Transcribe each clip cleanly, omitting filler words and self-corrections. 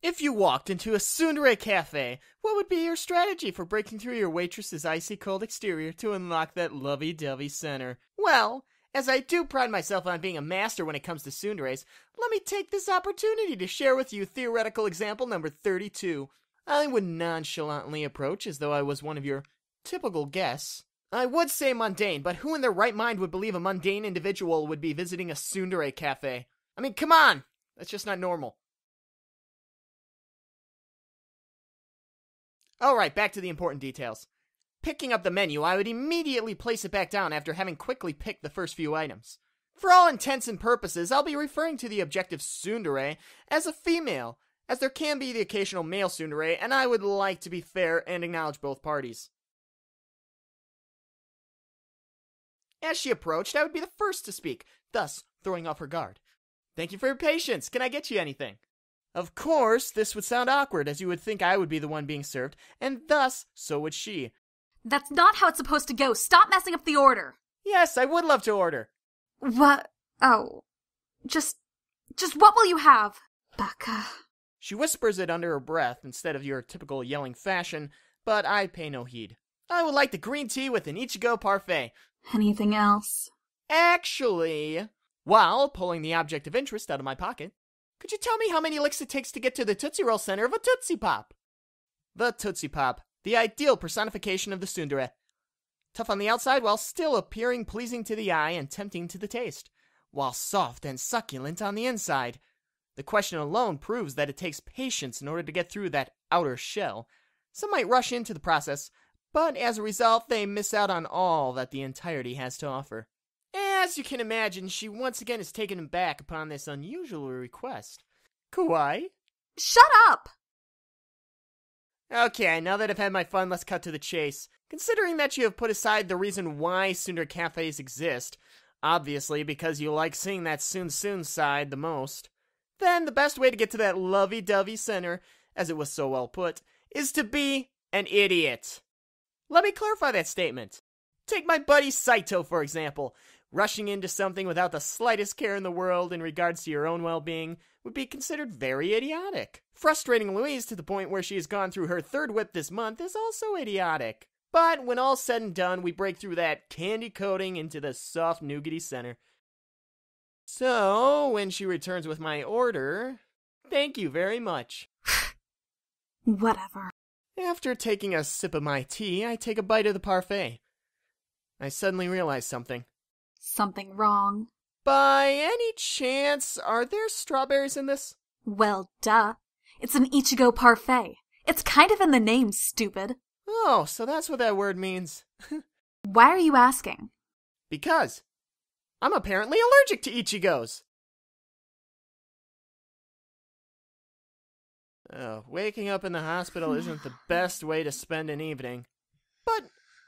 If you walked into a Tsundere cafe, what would be your strategy for breaking through your waitress's icy cold exterior to unlock that lovey-dovey center? Well, as I do pride myself on being a master when it comes to tsunderes, let me take this opportunity to share with you theoretical example number 32. I would nonchalantly approach as though I was one of your typical guests. I would say mundane, but who in their right mind would believe a mundane individual would be visiting a Tsundere cafe? I mean, come on! That's just not normal. Alright, back to the important details. Picking up the menu, I would immediately place it back down after having quickly picked the first few items. For all intents and purposes, I'll be referring to the objective tsundere as a female, as there can be the occasional male tsundere, and I would like to be fair and acknowledge both parties. As she approached, I would be the first to speak, thus throwing off her guard. Thank you for your patience. Can I get you anything? Of course, this would sound awkward, as you would think I would be the one being served, and thus, so would she. That's not how it's supposed to go. Stop messing up the order. Yes, I would love to order. What? Oh. Just what will you have? Baka. She whispers it under her breath instead of your typical yelling fashion, but I pay no heed. I would like the green tea with an Ichigo parfait. Anything else? Actually, while pulling the object of interest out of my pocket, could you tell me how many licks it takes to get to the Tootsie Roll center of a Tootsie Pop? The Tootsie Pop, the ideal personification of the tsundere. Tough on the outside while still appearing pleasing to the eye and tempting to the taste, while soft and succulent on the inside. The question alone proves that it takes patience in order to get through that outer shell. Some might rush into the process, but as a result, they miss out on all that the entirety has to offer. As you can imagine, she once again is taken aback upon this unusual request. Kawaii? Shut up! Okay, now that I've had my fun, let's cut to the chase. Considering that you have put aside the reason why tsundere cafes exist, obviously because you like seeing that soon side the most, then the best way to get to that lovey-dovey center, as it was so well put, is to be an idiot. Let me clarify that statement. Take my buddy Saito, for example. Rushing into something without the slightest care in the world in regards to your own well-being would be considered very idiotic. Frustrating Louise to the point where she has gone through her third whip this month is also idiotic. But when all's said and done, we break through that candy coating into the soft nougaty center. So, when she returns with my order, thank you very much. Whatever. After taking a sip of my tea, I take a bite of the parfait. I suddenly realize something. Something wrong. By any chance, are there strawberries in this? Well, duh. It's an Ichigo parfait. It's kind of in the name, stupid. Oh, so that's what that word means. Why are you asking? Because I'm apparently allergic to Ichigos. Waking up in the hospital isn't the best way to spend an evening. But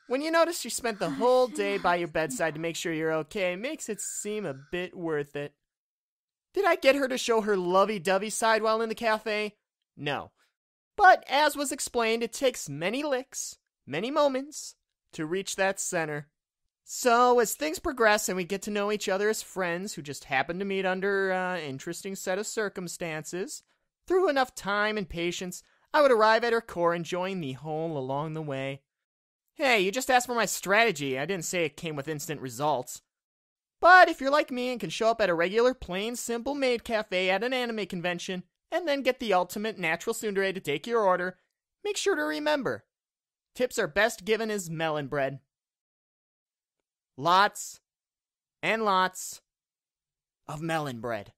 when you notice she spent the whole day by your bedside to make sure you're okay, makes it seem a bit worth it. Did I get her to show her lovey-dovey side while in the cafe? No. But as was explained, it takes many licks, many moments, to reach that center. So as things progress and we get to know each other as friends who just happen to meet under an interesting set of circumstances, through enough time and patience, I would arrive at her core enjoying the whole along the way. Hey, you just asked for my strategy. I didn't say it came with instant results. But if you're like me and can show up at a regular, plain, simple maid cafe at an anime convention, and then get the ultimate natural tsundere to take your order, make sure to remember, tips are best given as melon bread. Lots and lots of melon bread.